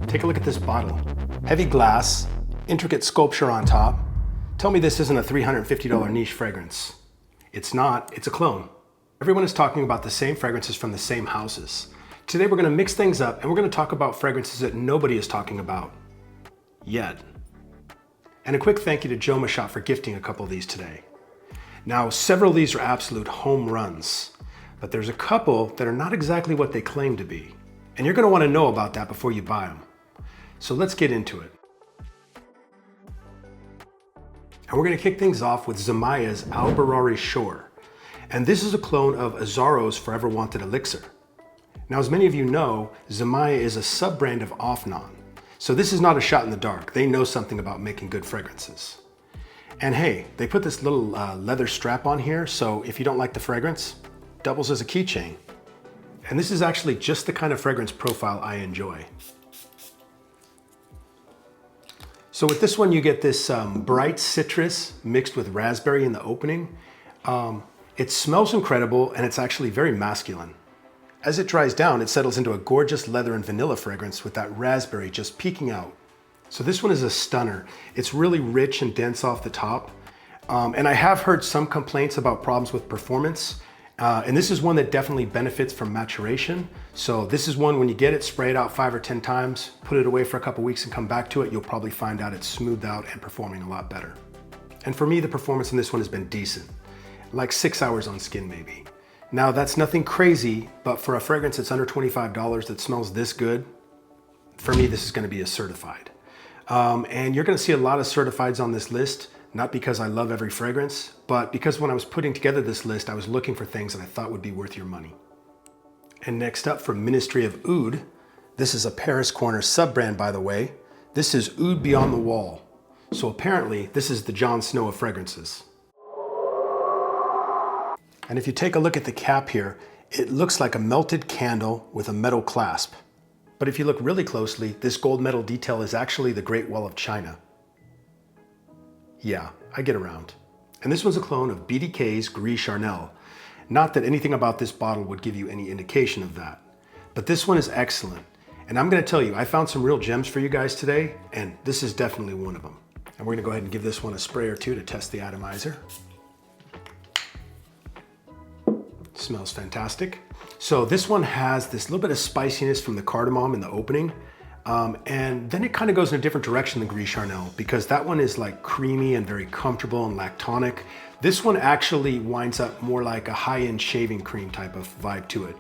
Take a look at this bottle. Heavy glass, intricate sculpture on top. Tell me this isn't a $350 niche fragrance. It's not, it's a clone. Everyone is talking about the same fragrances from the same houses. Today we're gonna mix things up and we're gonna talk about fragrances that nobody is talking about yet. And a quick thank you to Jumeirah for gifting a couple of these today. Now, several of these are absolute home runs, but there's a couple that are not exactly what they claim to be. And you're gonna wanna know about that before you buy them. So let's get into it. And we're gonna kick things off with Zimaya's Barari Shore. And this is a clone of Asar's Forever Wanted Elixir. Now, as many of you know, Zimaya is a sub-brand of Infina. So this is not a shot in the dark. They know something about making good fragrances. And hey, they put this little leather strap on here, so if you don't like the fragrance, doubles as a keychain. And this is actually just the kind of fragrance profile I enjoy. So with this one, you get this bright citrus mixed with raspberry in the opening. It smells incredible and it's actually very masculine. As it dries down, it settles into a gorgeous leather and vanilla fragrance with that raspberry just peeking out. So this one is a stunner. It's really rich and dense off the top. And I have heard some complaints about problems with performance. And this is one that definitely benefits from maturation. So this is one, when you get it, spray it out 5 or 10 times, put it away for a couple weeks and come back to it, you'll probably find out it's smoothed out and performing a lot better. And for me, the performance in this one has been decent. Like 6 hours on skin maybe. Now that's nothing crazy, but for a fragrance that's under $25 that smells this good, for me, this is gonna be a certified. And you're gonna see a lot of certifieds on this list, not because I love every fragrance, but because when I was putting together this list, I was looking for things that I thought would be worth your money. And next up, from Ministry of Oud, this is a Paris Corner sub-brand, by the way. This is Oud Beyond the Wall. So apparently, this is the Jon Snow of fragrances. And if you take a look at the cap here, it looks like a melted candle with a metal clasp. But if you look really closely, this gold metal detail is actually the Great Wall of China. Yeah, I get around. And this one's a clone of BDK's Gris Charnel. Not that anything about this bottle would give you any indication of that. But this one is excellent. And I'm gonna tell you, I found some real gems for you guys today, and this is definitely one of them. And we're gonna go ahead and give this one a spray or two to test the atomizer. Smells fantastic. So this one has this little bit of spiciness from the cardamom in the opening. And then it kind of goes in a different direction than Gris Charnel, because that one is like creamy and very comfortable and lactonic. This one actually winds up more like a high-end shaving cream type of vibe to it.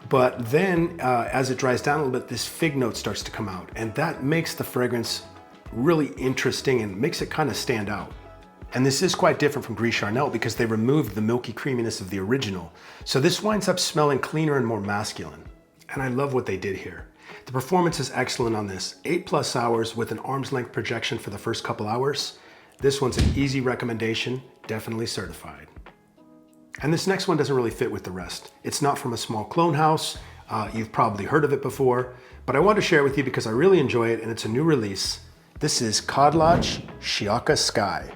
But then as it dries down a little bit, this fig note starts to come out, and that makes the fragrance really interesting and makes it kind of stand out. And this is quite different from Gris Charnel because they removed the milky creaminess of the original. So this winds up smelling cleaner and more masculine. And I love what they did here. The performance is excellent on this. 8+ hours with an arm's length projection for the first couple hours. This one's an easy recommendation, definitely certified. And this next one doesn't really fit with the rest. It's not from a small clone house. You've probably heard of it before, but I want to share it with you because I really enjoy it and it's a new release. This is Khadlaj Shiyaaka Sky.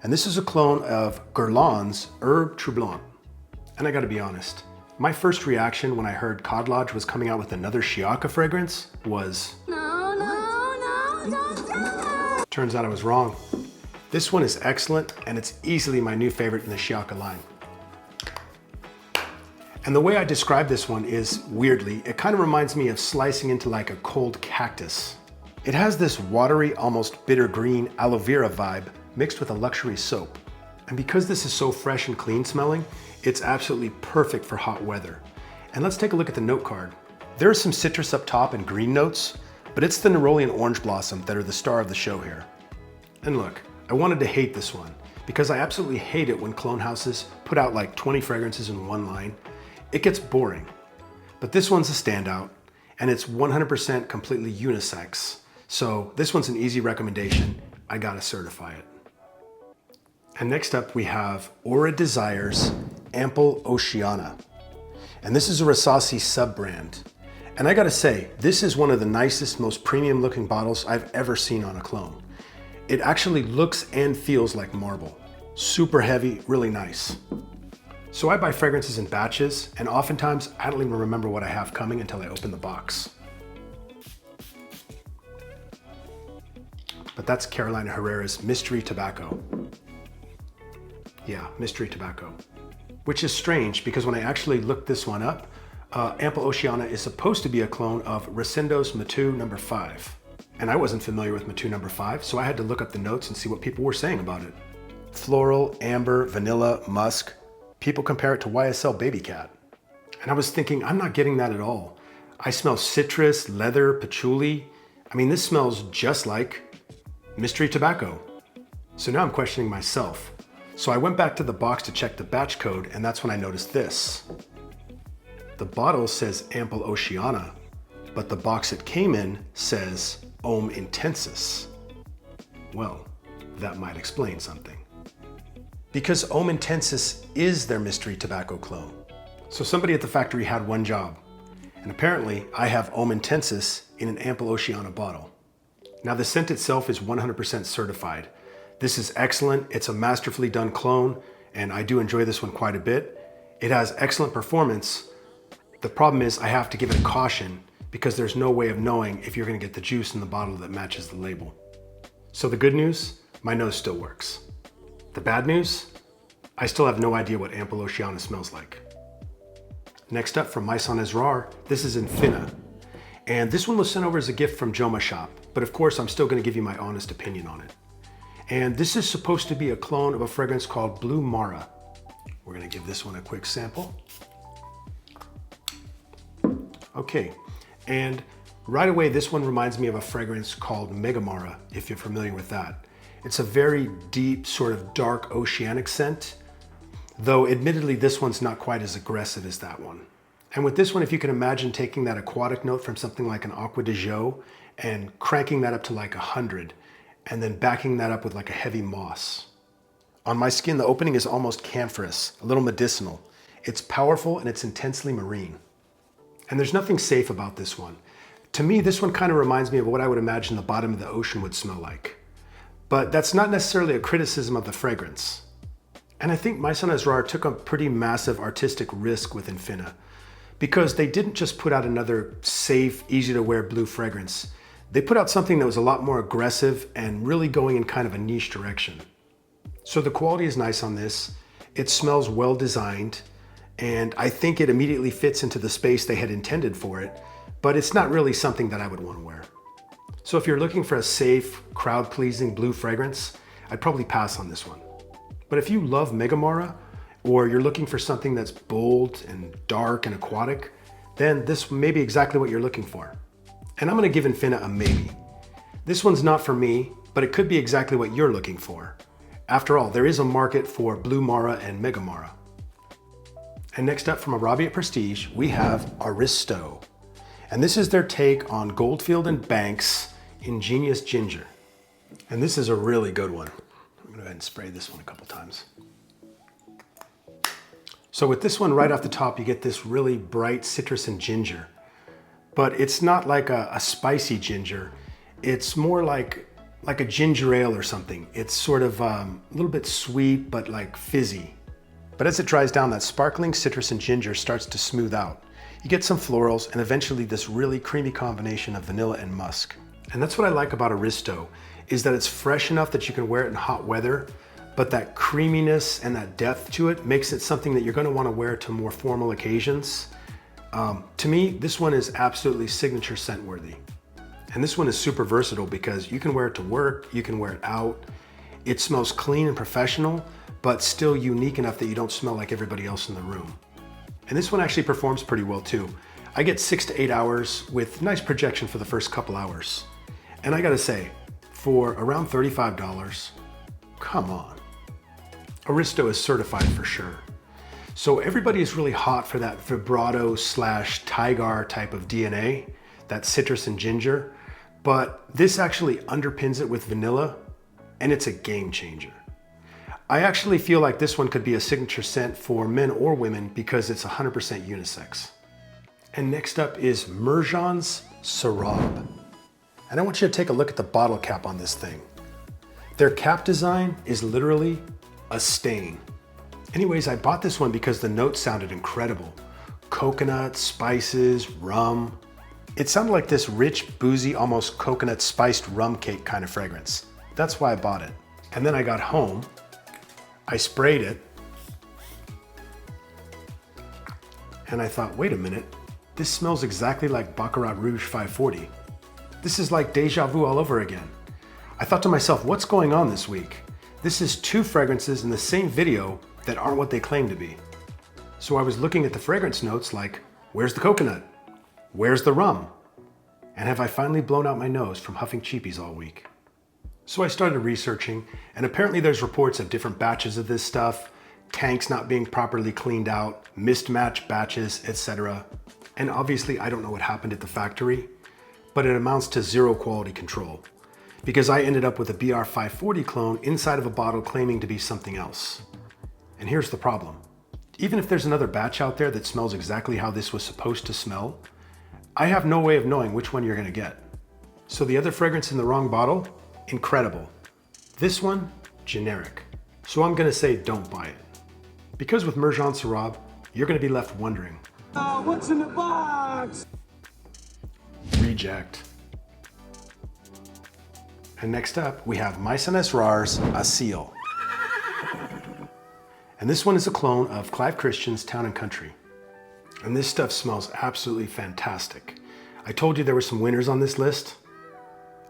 And this is a clone of Guerlain's Herbe Troublante. And I gotta be honest, my first reaction when I heard Khadlaj was coming out with another Shiyaaka fragrance was, no. Turns out I was wrong. This one is excellent and it's easily my new favorite in the Shiyaaka line. And the way I describe this one is, weirdly, it kind of reminds me of slicing into like a cold cactus. It has this watery, almost bitter green aloe vera vibe mixed with a luxury soap. And because this is so fresh and clean smelling, it's absolutely perfect for hot weather. And let's take a look at the note card. There is some citrus up top and green notes, but it's the neroli and orange blossom that are the star of the show here. And look, I wanted to hate this one because I absolutely hate it when clone houses put out like 20 fragrances in one line. It gets boring. But this one's a standout and it's 100% completely unisex. So this one's an easy recommendation. I gotta certify it. And next up we have Auraa Desire's Ample Oceana. And this is a Marasi sub-brand. And I gotta say, this is one of the nicest, most premium looking bottles I've ever seen on a clone. It actually looks and feels like marble. Super heavy, really nice. So I buy fragrances in batches, and oftentimes I don't even remember what I have coming until I open the box. but that's Carolina Herrera's Mystery Tobacco. Yeah, Mystery Tobacco. Which is strange because when I actually looked this one up, Ample Oceana is supposed to be a clone of Resendo's Matu No. 5. And I wasn't familiar with Matu No. 5, so I had to look up the notes and see what people were saying about it. Floral, amber, vanilla, musk. People compare it to YSL Baby Cat. And I was thinking, I'm not getting that at all. I smell citrus, leather, patchouli. I mean, this smells just like Mystery Tobacco. So now I'm questioning myself. So I went back to the box to check the batch code, and that's when I noticed this. The bottle says Ample Oceana, but the box it came in says Homme Intensus. Well, that might explain something. Because Homme Intensus is their Mystery Tobacco clone. So somebody at the factory had one job. And apparently I have Homme Intensus in an Ample Oceana bottle. Now the scent itself is 100% certified. This is excellent. It's a masterfully done clone, and I do enjoy this one quite a bit. It has excellent performance. The problem is I have to give it a caution because there's no way of knowing if you're gonna get the juice in the bottle that matches the label. So the good news, my nose still works. The bad news, I still have no idea what Ample Oceana smells like. Next up from Maison Asrar, this is Infina. And this one was sent over as a gift from Joma Shop, but of course I'm still gonna give you my honest opinion on it. And this is supposed to be a clone of a fragrance called Blue Mara. We're gonna give this one a quick sample. Okay, and right away this one reminds me of a fragrance called Mega Mara, if you're familiar with that. It's a very deep, sort of dark oceanic scent, though admittedly this one's not quite as aggressive as that one. And with this one, if you can imagine taking that aquatic note from something like an Aqua de Jo and cranking that up to like 100, and then backing that up with like a heavy moss. On my skin, the opening is almost camphorous, a little medicinal. It's powerful and it's intensely marine. And there's nothing safe about this one. To me, this one kind of reminds me of what I would imagine the bottom of the ocean would smell like. But that's not necessarily a criticism of the fragrance. And I think Maison Asrar took a pretty massive artistic risk with Infina, because they didn't just put out another safe, easy to wear blue fragrance. They put out something that was a lot more aggressive and really going in kind of a niche direction. So the quality is nice on this. It smells well designed, and I think it immediately fits into the space they had intended for it, but it's not really something that I would want to wear. So if you're looking for a safe, crowd-pleasing blue fragrance, I'd probably pass on this one. But if you love Mega Mara, or you're looking for something that's bold and dark and aquatic, then this may be exactly what you're looking for. And I'm gonna give Infina a maybe. This one's not for me, but it could be exactly what you're looking for. After all, there is a market for Blue Mara and Mega Mara. And next up from Arabiyat Prestige, we have Aristo. And this is their take on Goldfield and Banks' Ingenious Ginger. And this is a really good one. I'm gonna go ahead and spray this one a couple times. So with this one right off the top, you get this really bright citrus and ginger. But it's not like a spicy ginger. It's more like a ginger ale or something. It's sort of a little bit sweet, but like fizzy. But as it dries down, that sparkling citrus and ginger starts to smooth out. You get some florals and eventually this really creamy combination of vanilla and musk. And that's what I like about Aristo, is that it's fresh enough that you can wear it in hot weather, but that creaminess and that depth to it makes it something that you're gonna wanna wear to more formal occasions. To me, this one is absolutely signature scent worthy. And this one is super versatile because you can wear it to work, you can wear it out. It smells clean and professional, but still unique enough that you don't smell like everybody else in the room. And this one actually performs pretty well too. I get 6 to 8 hours with nice projection for the first couple hours. And I gotta say, for around $35, come on. Aristo is certified for sure. So everybody is really hot for that vibrato slash Tigar type of DNA, that citrus and ginger, but this actually underpins it with vanilla, and it's a game changer. I actually feel like this one could be a signature scent for men or women because it's 100% unisex. And next up is Murjan Sarab. And I want you to take a look at the bottle cap on this thing. Their cap design is literally a stain. Anyways, I bought this one because the notes sounded incredible. Coconut, spices, rum. It sounded like this rich, boozy, almost coconut spiced rum cake kind of fragrance. That's why I bought it. And then I got home, I sprayed it, and I thought, wait a minute, this smells exactly like Baccarat Rouge 540. This is like deja vu all over again. I thought to myself, what's going on this week? This is two fragrances in the same video that aren't what they claim to be. So I was looking at the fragrance notes like, where's the coconut? Where's the rum? And have I finally blown out my nose from huffing cheapies all week? So I started researching, and apparently there's reports of different batches of this stuff, tanks not being properly cleaned out, mismatched batches, etc. And obviously I don't know what happened at the factory, but it amounts to zero quality control, because I ended up with a BR 540 clone inside of a bottle claiming to be something else. And here's the problem. Even if there's another batch out there that smells exactly how this was supposed to smell, I have no way of knowing which one you're gonna get. So the other fragrance in the wrong bottle, incredible. This one, generic. So I'm gonna say don't buy it. Because with Murjan Sarab, you're gonna be left wondering, what's in the box? Reject. And next up, we have Maison Asrar's Aseel. And this one is a clone of Clive Christian's Town & Country. And this stuff smells absolutely fantastic. I told you there were some winners on this list.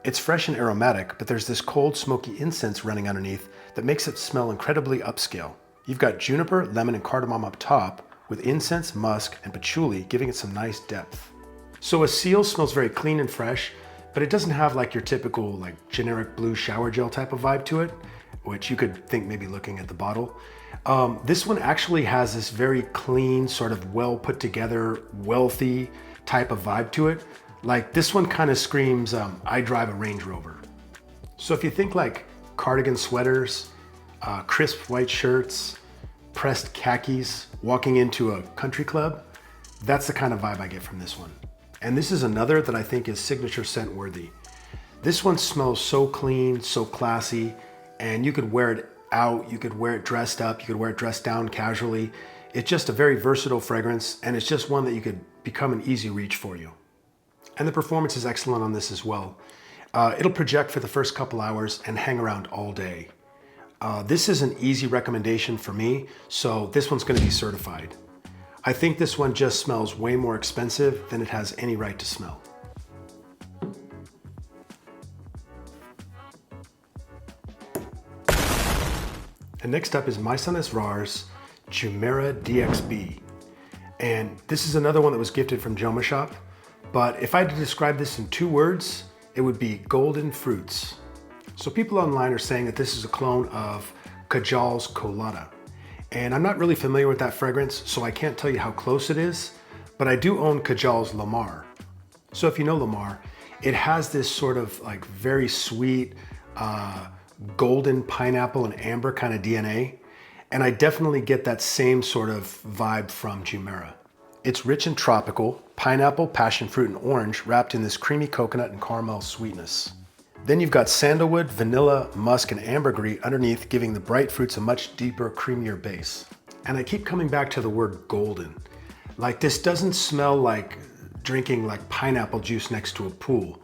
It's fresh and aromatic, but there's this cold, smoky incense running underneath that makes it smell incredibly upscale. You've got juniper, lemon, and cardamom up top, with incense, musk, and patchouli giving it some nice depth. So Aseel smells very clean and fresh, but it doesn't have like your typical like generic blue shower gel type of vibe to it, which you could think maybe looking at the bottle. This one actually has this very clean, sort of well put together, wealthy type of vibe to it. Like this one kind of screams, I drive a Range Rover. So if you think like cardigan sweaters, crisp white shirts, pressed khakis, walking into a country club, that's the kind of vibe I get from this one. And this is another that I think is signature scent worthy. This one smells so clean, so classy, and you could wear it out, you could wear it dressed up, you could wear it dressed down casually. It's just a very versatile fragrance, and it's just one that you could become an easy reach for you. And the performance is excellent on this as well. It'll project for the first couple hours and hang around all day. This is an easy recommendation for me, so this one's gonna be certified. I think this one just smells way more expensive than it has any right to smell. And next up is Maison Asrar's Jumeirah DXB. And this is another one that was gifted from Joma Shop, but if I had to describe this in 2 words, it would be golden fruits. So people online are saying that this is a clone of Kajal's Colada. And I'm not really familiar with that fragrance, so I can't tell you how close it is, but I do own Kajal's Lamar. So if you know Lamar, it has this sort of like very sweet, golden pineapple and amber kind of DNA. And I definitely get that same sort of vibe from Jumeirah. It's rich and tropical, pineapple, passion fruit, and orange wrapped in this creamy coconut and caramel sweetness. Then you've got sandalwood, vanilla, musk, and ambergris underneath, giving the bright fruits a much deeper, creamier base. And I keep coming back to the word golden. Like this doesn't smell like drinking like pineapple juice next to a pool.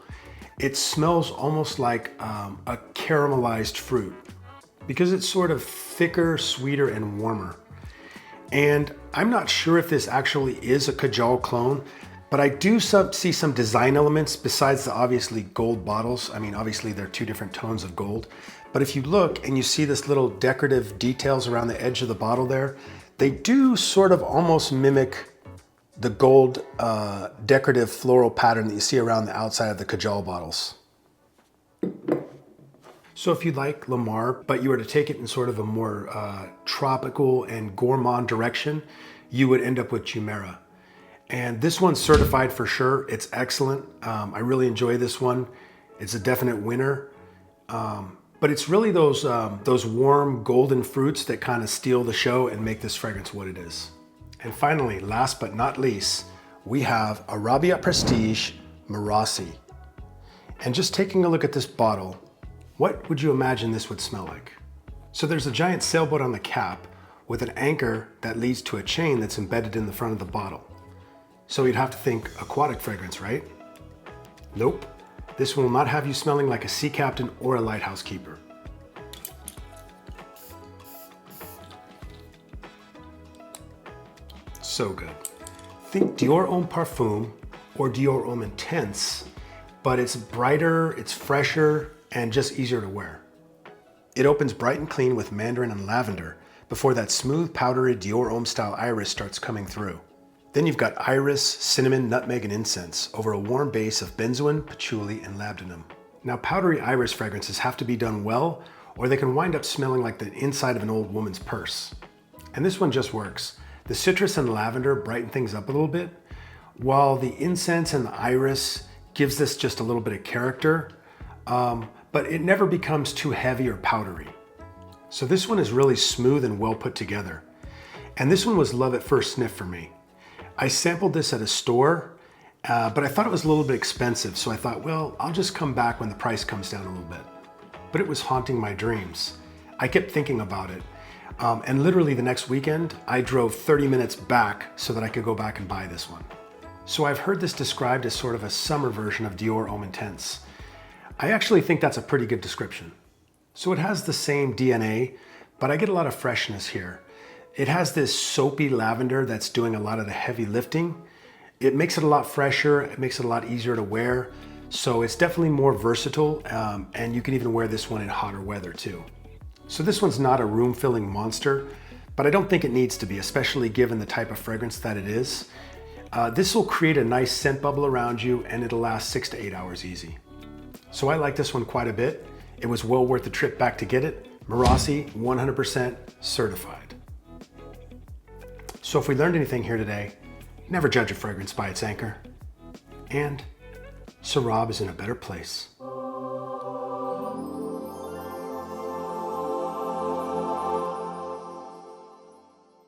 It smells almost like a caramelized fruit because it's sort of thicker, sweeter, and warmer. And I'm not sure if this actually is a Kajal clone, but I do see some design elements besides the obviously gold bottles. I mean, obviously they're 2 different tones of gold, but if you look and you see this little decorative details around the edge of the bottle there, they do sort of almost mimic the gold decorative floral pattern that you see around the outside of the Kajal bottles. So if you like Lamar, but you were to take it in sort of a more tropical and gourmand direction, you would end up with Jumeirah. And this one's certified for sure. It's excellent. I really enjoy this one. It's a definite winner. But it's really those warm golden fruits that kind of steal the show and make this fragrance what it is. And finally, last but not least, we have Arabiyat Prestige Marasi. And just taking a look at this bottle, what would you imagine this would smell like? So there's a giant sailboat on the cap with an anchor that leads to a chain that's embedded in the front of the bottle. So you'd have to think aquatic fragrance, right? Nope. This one will not have you smelling like a sea captain or a lighthouse keeper. So good. Think Dior Homme Parfum or Dior Homme Intense, but it's brighter, it's fresher, and just easier to wear. It opens bright and clean with mandarin and lavender before that smooth, powdery Dior Homme style iris starts coming through. Then you've got iris, cinnamon, nutmeg, and incense over a warm base of benzoin, patchouli, and labdanum. Now, powdery iris fragrances have to be done well, or they can wind up smelling like the inside of an old woman's purse. And this one just works. The citrus and lavender brighten things up a little bit, while the incense and the iris gives this just a little bit of character, but it never becomes too heavy or powdery. So this one is really smooth and well put together. And this one was love at first sniff for me. I sampled this at a store, but I thought it was a little bit expensive, so I thought, well, I'll just come back when the price comes down a little bit. But it was haunting my dreams. I kept thinking about it. And literally the next weekend, I drove 30 minutes back so that I could go back and buy this one. So I've heard this described as sort of a summer version of Dior Homme Intense. I actually think that's a pretty good description. So it has the same DNA, but I get a lot of freshness here. It has this soapy lavender that's doing a lot of the heavy lifting. It makes it a lot fresher, it makes it a lot easier to wear. So it's definitely more versatile, and you can even wear this one in hotter weather too. So this one's not a room-filling monster, but I don't think it needs to be, especially given the type of fragrance that it is. This will create a nice scent bubble around you, and it'll last 6 to 8 hours easy. So I like this one quite a bit. It was well worth the trip back to get it. Marasi, 100% certified. So if we learned anything here today, never judge a fragrance by its anchor. And Sarab is in a better place.